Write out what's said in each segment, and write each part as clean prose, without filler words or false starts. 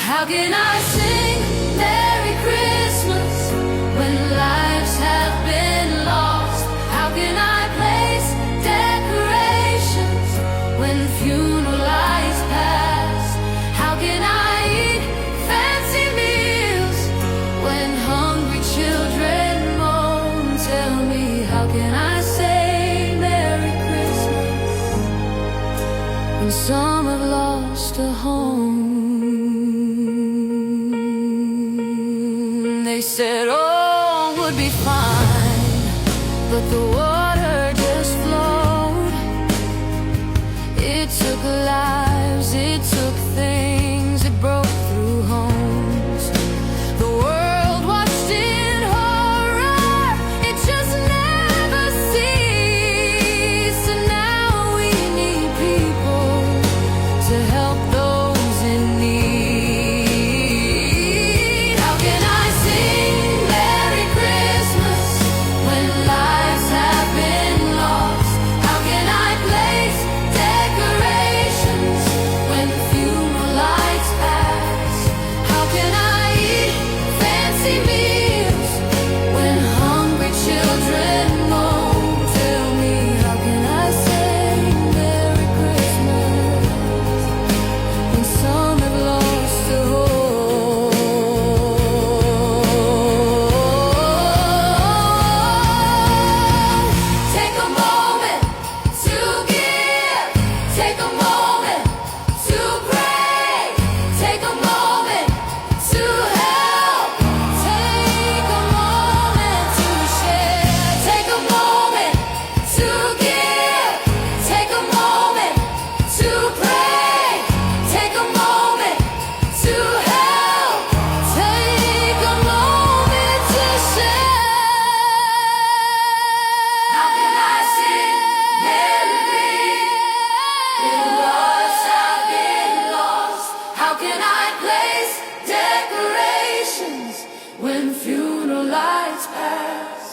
How can I sing Merry Christmas when lives have been lost? How can I place decorations when funeral lights pass? How can I eat fancy meals when hungry children moan? Tell me, how can I say Merry Christmas when some have lost a home? They said all would be fine, but the water just flowed. It took lives, it took things, it broke through homes. The world watched in horror, it just never ceased. And now we need people to help those in need. How can I sing Merry Christmas when lives have been lost? How can I place decorations when funeral lights pass? How can I eat fancy meals when hungry children moan? Tell me, how can I sing Merry Christmas when some have lost a home? Take a moment to give, take a moment to pray, take a moment to help, take a moment to share, take a moment to give, take a moment to pray, take a moment to help, take a moment to share. How can I sing Merry when lives have been lost? How can I place decorations when funeral lights pass?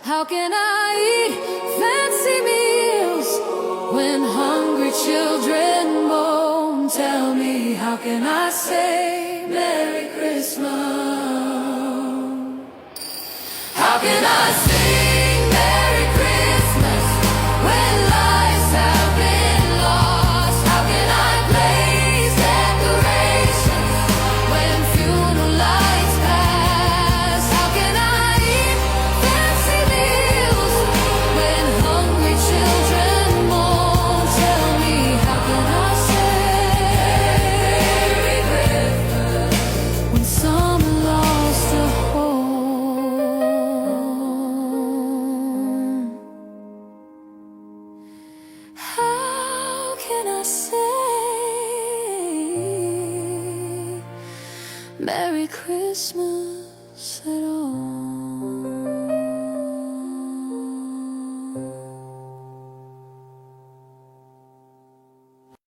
How can I eat fancy meals when hungry children moan? Tell me, how can I say Merry Christmas? How can I sing Merry Christmas when lives have been lost? How can I place decorations when funeral lights pass? How can I eat fancy meals when hungry children moan? Tell me, how can I say Merry Christmas when some lost a home? How can I say Merry Christmas at all?